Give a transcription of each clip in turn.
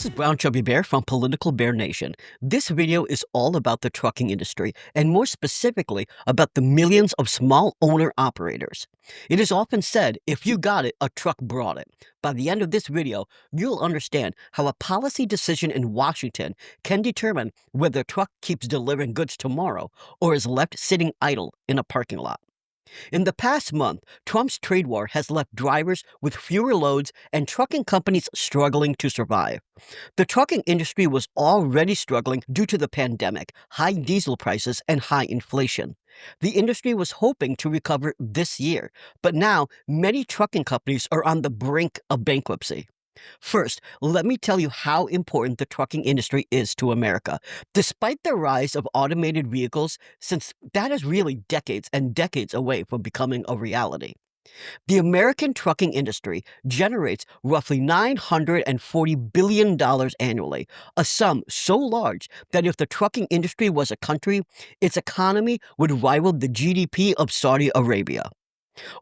is Brown Chubby Bear from Political Bear Nation. This video is all about the trucking industry, and more specifically about the millions of small owner-operators. It is often said, if you got it, a truck brought it. By the end of this video, you'll understand how a policy decision in Washington can determine whether a truck keeps delivering goods tomorrow or is left sitting idle in a parking lot. In the past month, Trump's trade war has left drivers with fewer loads and trucking companies struggling to survive. The trucking industry was already struggling due to the pandemic, high diesel prices, and high inflation. The industry was hoping to recover this year, but now many trucking companies are on the brink of bankruptcy. First, let me tell you how important the trucking industry is to America. Despite the rise of automated vehicles, since that is really decades and decades away from becoming a reality, the American trucking industry generates roughly $940 billion annually, a sum so large that if the trucking industry was a country, its economy would rival the GDP of Saudi Arabia.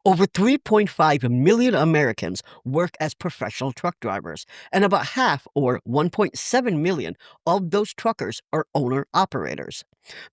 Over 3.5 million Americans work as professional truck drivers, and about half, or 1.7 million, of those truckers are owner-operators.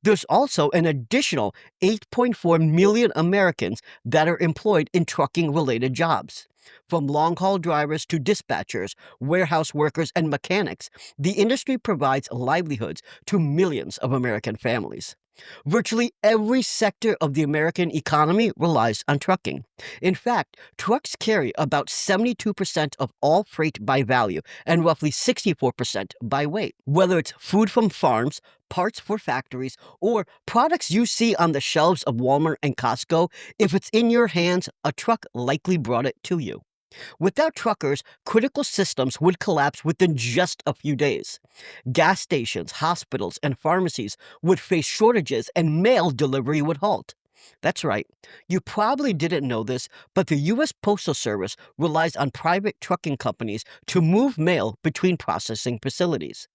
There's also an additional 8.4 million Americans that are employed in trucking-related jobs. From long-haul drivers to dispatchers, warehouse workers, and mechanics, the industry provides livelihoods to millions of American families. Virtually every sector of the American economy relies on trucking. In fact, trucks carry about 72% of all freight by value and roughly 64% by weight. Whether it's food from farms, parts for factories, or products you see on the shelves of Walmart and Costco, if it's in your hands, a truck likely brought it to you. Without truckers, critical systems would collapse within just a few days. Gas stations, hospitals, and pharmacies would face shortages and mail delivery would halt. That's right. You probably didn't know this, but the U.S. Postal Service relies on private trucking companies to move mail between processing facilities.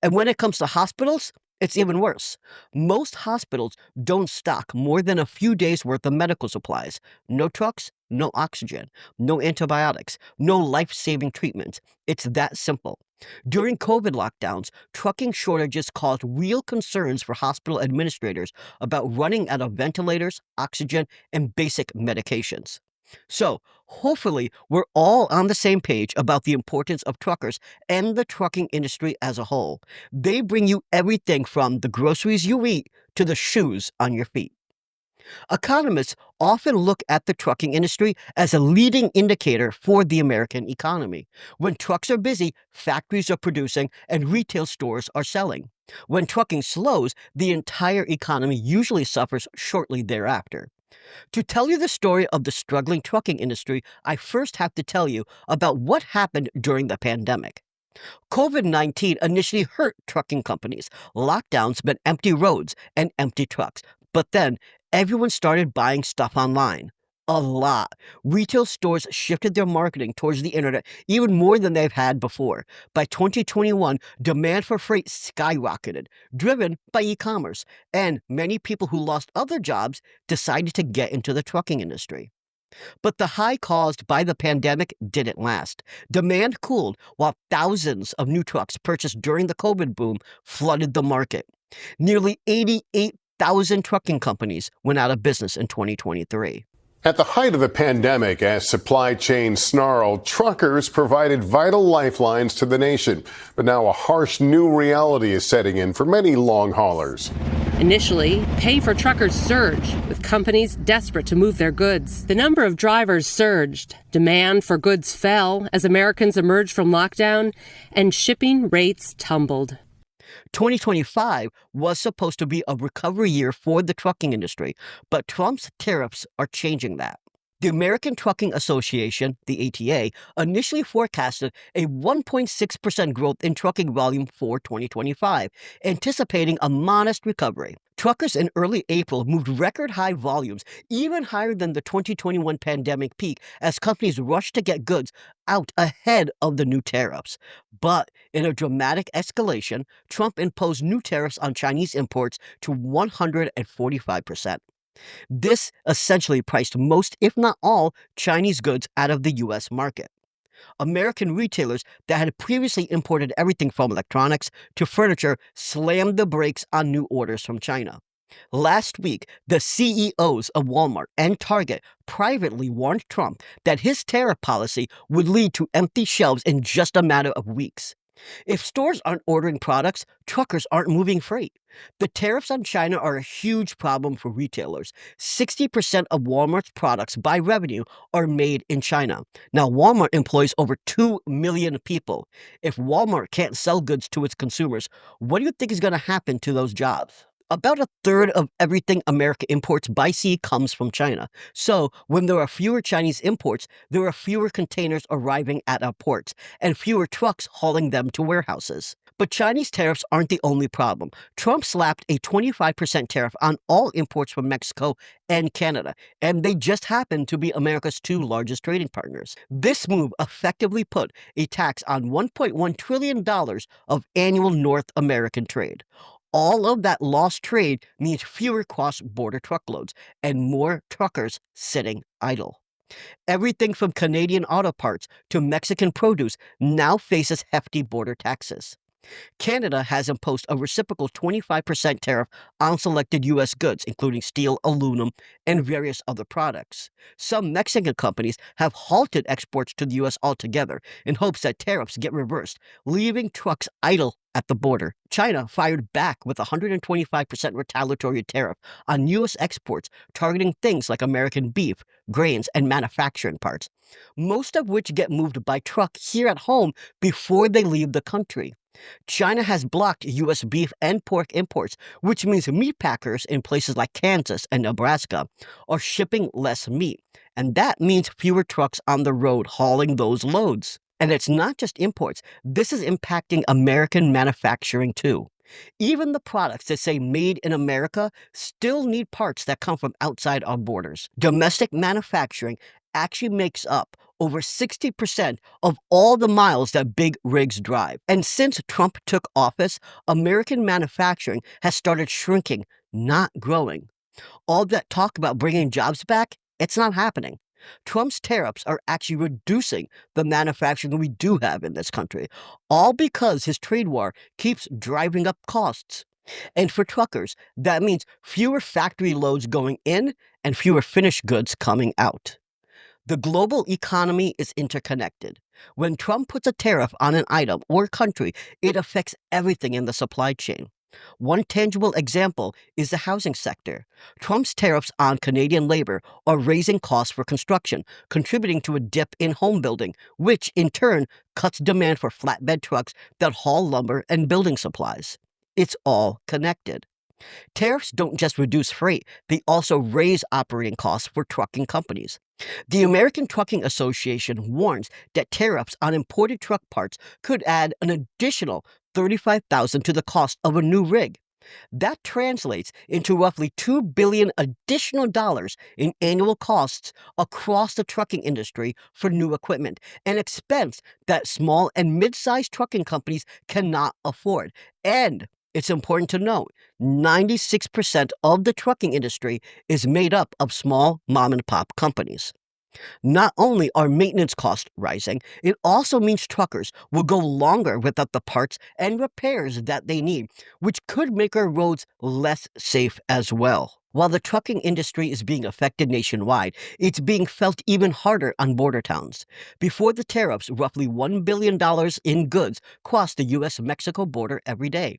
And when it comes to hospitals, it's even worse. Most hospitals don't stock more than a few days' worth of medical supplies. No trucks, no oxygen, no antibiotics, no life-saving treatments. It's that simple. During COVID lockdowns, trucking shortages caused real concerns for hospital administrators about running out of ventilators, oxygen, and basic medications. So, hopefully, we're all on the same page about the importance of truckers and the trucking industry as a whole. They bring you everything from the groceries you eat to the shoes on your feet. Economists often look at the trucking industry as a leading indicator for the American economy. When trucks are busy, factories are producing and retail stores are selling. When trucking slows, the entire economy usually suffers shortly thereafter. To tell you the story of the struggling trucking industry, I first have to tell you about what happened during the pandemic. COVID-19 initially hurt trucking companies. Lockdowns meant empty roads and empty trucks. But then everyone started buying stuff online. A lot. Retail stores shifted their marketing towards the internet even more than they've had before. By 2021, demand for freight skyrocketed, driven by e-commerce, and many people who lost other jobs decided to get into the trucking industry. But the high caused by the pandemic didn't last. Demand cooled while thousands of new trucks purchased during the COVID boom flooded the market. Nearly 88,000 trucking companies went out of business in 2023. At the height of the pandemic, as supply chains snarled, truckers provided vital lifelines to the nation. But now a harsh new reality is setting in for many long haulers. Initially, pay for truckers surged, with companies desperate to move their goods. The number of drivers surged, demand for goods fell as Americans emerged from lockdown, and shipping rates tumbled. 2025 was supposed to be a recovery year for the trucking industry, but Trump's tariffs are changing that. The American Trucking Association, the ATA, initially forecasted a 1.6% growth in trucking volume for 2025, anticipating a modest recovery. Truckers in early April moved record high volumes, even higher than the 2021 pandemic peak, as companies rushed to get goods out ahead of the new tariffs. But in a dramatic escalation, Trump imposed new tariffs on Chinese imports to 145%. This essentially priced most, if not all, Chinese goods out of the U.S. market. American retailers that had previously imported everything from electronics to furniture slammed the brakes on new orders from China. Last week, the CEOs of Walmart and Target privately warned Trump that his tariff policy would lead to empty shelves in just a matter of weeks. If stores aren't ordering products, truckers aren't moving freight. The tariffs on China are a huge problem for retailers. 60% of Walmart's products by revenue are made in China. Now, Walmart employs over 2 million people. If Walmart can't sell goods to its consumers, what do you think is going to happen to those jobs? About a third of everything America imports by sea comes from China. So, when there are fewer Chinese imports, there are fewer containers arriving at our ports and fewer trucks hauling them to warehouses. But Chinese tariffs aren't the only problem. Trump slapped a 25% tariff on all imports from Mexico and Canada, and they just happen to be America's two largest trading partners. This move effectively put a tax on $1.1 trillion of annual North American trade. All of that lost trade means fewer cross-border truckloads and more truckers sitting idle. Everything from Canadian auto parts to Mexican produce now faces hefty border taxes. Canada has imposed a reciprocal 25% tariff on selected U.S. goods, including steel, aluminum, and various other products. Some Mexican companies have halted exports to the U.S. altogether in hopes that tariffs get reversed, leaving trucks idle at the border. China fired back with a 125% retaliatory tariff on U.S. exports, targeting things like American beef, grains, and manufacturing parts, most of which get moved by truck here at home before they leave the country. China has blocked U.S. beef and pork imports, which means meat packers in places like Kansas and Nebraska are shipping less meat. And that means fewer trucks on the road hauling those loads. And it's not just imports. This is impacting American manufacturing too. Even the products that say made in America still need parts that come from outside our borders. Domestic manufacturing actually makes up over 60% of all the miles that big rigs drive. And since Trump took office, American manufacturing has started shrinking, not growing. All that talk about bringing jobs back, it's not happening. Trump's tariffs are actually reducing the manufacturing we do have in this country, all because his trade war keeps driving up costs. And for truckers, that means fewer factory loads going in and fewer finished goods coming out. The global economy is interconnected. When Trump puts a tariff on an item or country, it affects everything in the supply chain. One tangible example is the housing sector. Trump's tariffs on Canadian labor are raising costs for construction, contributing to a dip in home building, which in turn cuts demand for flatbed trucks that haul lumber and building supplies. It's all connected. Tariffs don't just reduce freight, they also raise operating costs for trucking companies. The American Trucking Association warns that tariffs on imported truck parts could add an additional $35,000 to the cost of a new rig. That translates into roughly $2 billion additional dollars in annual costs across the trucking industry for new equipment, an expense that small and mid-sized trucking companies cannot afford. And it's important to note, 96% of the trucking industry is made up of small mom-and-pop companies. Not only are maintenance costs rising, it also means truckers will go longer without the parts and repairs that they need, which could make our roads less safe as well. While the trucking industry is being affected nationwide, it's being felt even harder on border towns. Before the tariffs, roughly $1 billion in goods crossed the U.S.-Mexico border every day.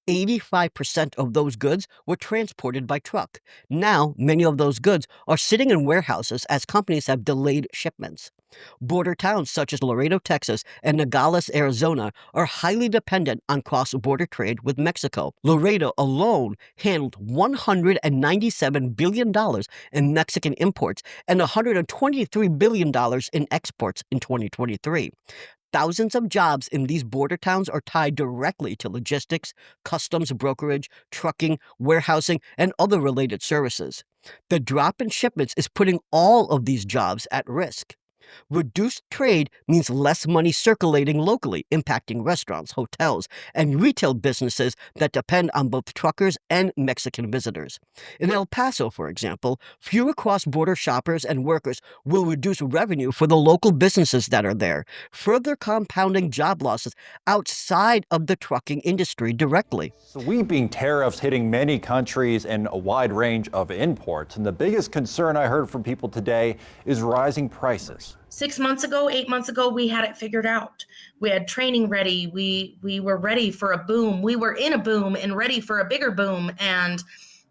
85% of those goods were transported by truck. Now, many of those goods are sitting in warehouses as companies have delayed shipments. Border towns such as Laredo, Texas, and Nogales, Arizona, are highly dependent on cross-border trade with Mexico. Laredo alone handled $197 billion in Mexican imports and $123 billion in exports in 2023. Thousands of jobs in these border towns are tied directly to logistics, customs brokerage, trucking, warehousing, and other related services. The drop in shipments is putting all of these jobs at risk. Reduced trade means less money circulating locally, impacting restaurants, hotels, and retail businesses that depend on both truckers and Mexican visitors. In El Paso, for example, fewer cross-border shoppers and workers will reduce revenue for the local businesses that are there, further compounding job losses outside of the trucking industry directly. Sweeping tariffs hitting many countries and a wide range of imports. And the biggest concern I heard from people today is rising prices. 6 months ago, 8 months ago, we had it figured out. We had training ready. We were ready for a boom. We were in a boom and ready for a bigger boom, and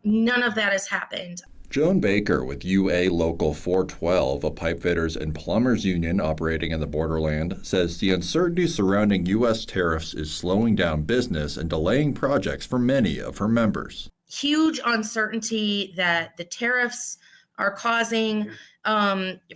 none of that has happened. Joan Baker with UA Local 412, a pipefitters and plumbers union operating in the borderland, says the uncertainty surrounding U.S. tariffs is slowing down business and delaying projects for many of her members. Huge uncertainty that the tariffs are causing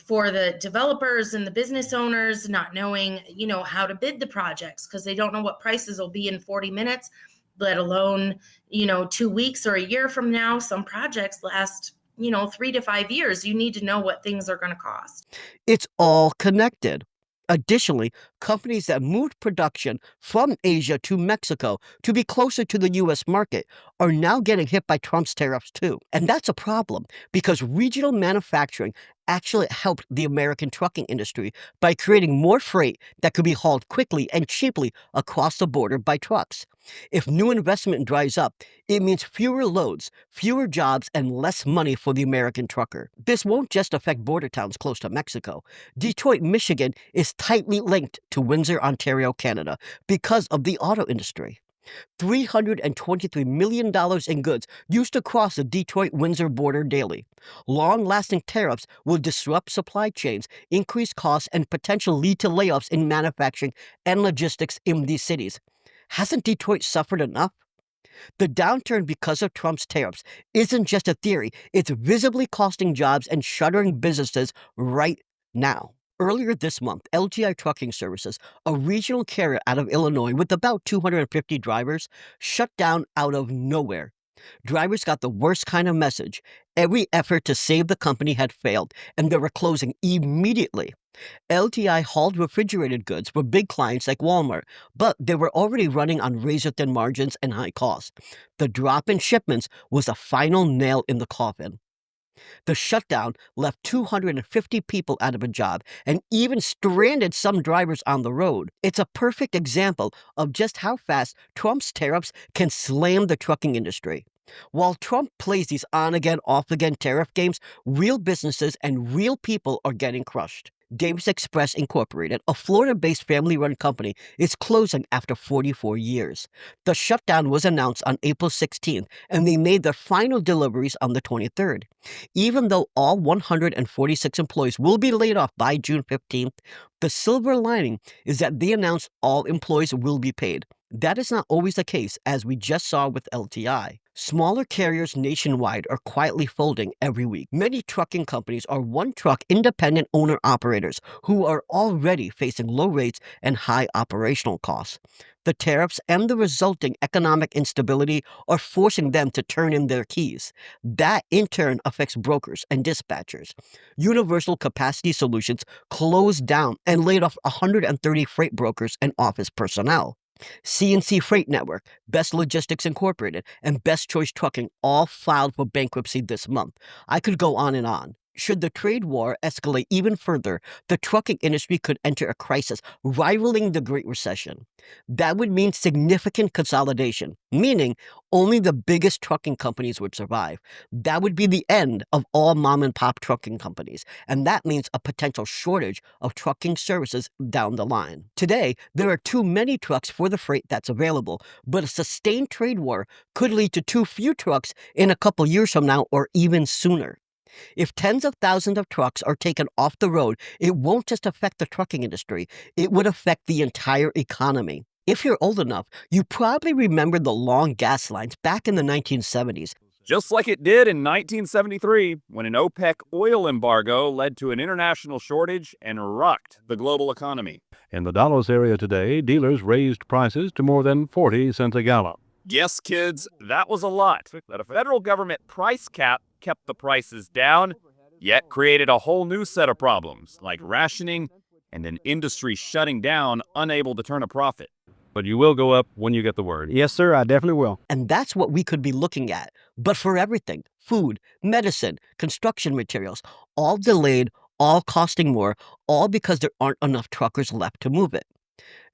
for the developers and the business owners, not knowing, how to bid the projects because they don't know what prices will be in 40 minutes, let alone, 2 weeks or a year from now. Some projects last 3 to 5 years. You need to know what things are going to cost. It's all connected. Additionally, companies that moved production from Asia to Mexico to be closer to the U.S. market are now getting hit by Trump's tariffs too. And that's a problem because regional manufacturing actually helped the American trucking industry by creating more freight that could be hauled quickly and cheaply across the border by trucks. If new investment dries up, it means fewer loads, fewer jobs, and less money for the American trucker. This won't just affect border towns close to Mexico. Detroit, Michigan is tightly linked to Windsor, Ontario, Canada because of the auto industry. $323 million in goods used to cross the Detroit-Windsor border daily. Long-lasting tariffs will disrupt supply chains, increase costs, and potentially lead to layoffs in manufacturing and logistics in these cities. Hasn't Detroit suffered enough? The downturn because of Trump's tariffs isn't just a theory. It's visibly costing jobs and shuttering businesses right now. Earlier this month, LGI Trucking Services, a regional carrier out of Illinois with about 250 drivers, shut down out of nowhere. Drivers got the worst kind of message. Every effort to save the company had failed, and they were closing immediately. LGI hauled refrigerated goods for big clients like Walmart, but they were already running on razor-thin margins and high costs. The drop in shipments was the final nail in the coffin. The shutdown left 250 people out of a job and even stranded some drivers on the road. It's a perfect example of just how fast Trump's tariffs can slam the trucking industry. While Trump plays these on-again, off-again tariff games, real businesses and real people are getting crushed. Davis Express Incorporated, a Florida-based family-run company, is closing after 44 years. The shutdown was announced on April 16th, and they made their final deliveries on the 23rd. Even though all 146 employees will be laid off by June 15th, the silver lining is that they announced all employees will be paid. That is not always the case, as we just saw with LTI. Smaller carriers nationwide are quietly folding every week. Many trucking companies are one-truck independent owner-operators who are already facing low rates and high operational costs. The tariffs and the resulting economic instability are forcing them to turn in their keys. That, in turn, affects brokers and dispatchers. Universal Capacity Solutions closed down and laid off 130 freight brokers and office personnel. CNC Freight Network, Best Logistics Incorporated, and Best Choice Trucking all filed for bankruptcy this month. I could go on and on. Should the trade war escalate even further, the trucking industry could enter a crisis rivaling the Great Recession. That would mean significant consolidation, meaning only the biggest trucking companies would survive. That would be the end of all mom-and-pop trucking companies, and that means a potential shortage of trucking services down the line. Today, there are too many trucks for the freight that's available, but a sustained trade war could lead to too few trucks in a couple years from now or even sooner. If tens of thousands of trucks are taken off the road, it won't just affect the trucking industry, it would affect the entire economy. If you're old enough, you probably remember the long gas lines back in the 1970s. Just like it did in 1973, when an OPEC oil embargo led to an international shortage and rocked the global economy. In the Dallas area today, dealers raised prices to more than 40 cents a gallon. Yes, kids, that was a lot. That a federal government price cap kept the prices down. yet created a whole new set of problems, like rationing and an industry shutting down, unable to turn a profit. But you will go up when you get the word. Yes, sir, I definitely will. And that's what we could be looking at. But for everything, food, medicine, construction materials, all delayed, all costing more, all because there aren't enough truckers left to move it.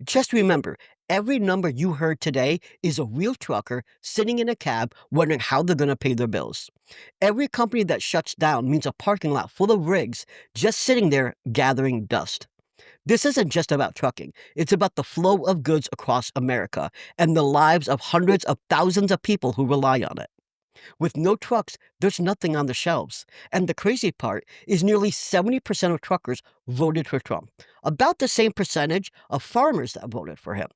Just remember, every number you heard today is a real trucker sitting in a cab wondering how they're going to pay their bills. Every company that shuts down means a parking lot full of rigs just sitting there gathering dust. This isn't just about trucking. It's about the flow of goods across America and the lives of hundreds of thousands of people who rely on it. With no trucks, there's nothing on the shelves. And the crazy part is nearly 70% of truckers voted for Trump, about the same percentage of farmers that voted for him.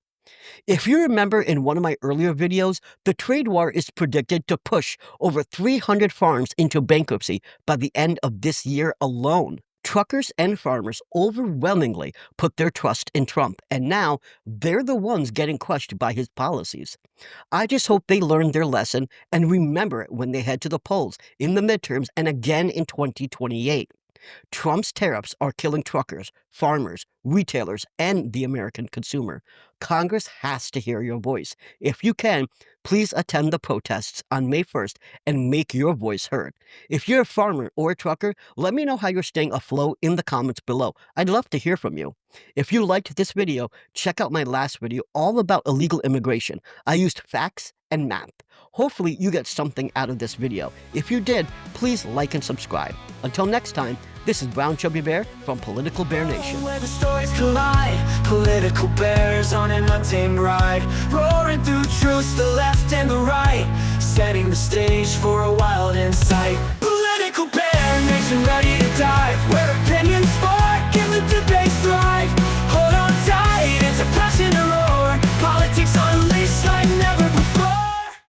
If you remember in one of my earlier videos, the trade war is predicted to push over 300 farms into bankruptcy by the end of this year alone. Truckers and farmers overwhelmingly put their trust in Trump, and now they're the ones getting crushed by his policies. I just hope they learn their lesson and remember it when they head to the polls in the midterms and again in 2028. Trump's tariffs are killing truckers, farmers, retailers, and the American consumer. Congress has to hear your voice. If you can, please attend the protests on May 1st and make your voice heard. If you're a farmer or a trucker, let me know how you're staying afloat in the comments below. I'd love to hear from you. If you liked this video, check out my last video all about illegal immigration. I used facts and math. Hopefully you get something out of this video. If you did, please like and subscribe. Until next time, this is Brown Chubby Bear from Political Bear Nation. Where the stories collide, political bears on an untamed ride, roaring through truths, the left and the right, setting the stage for a wild insight. Political Bear Nation, ready to dive, where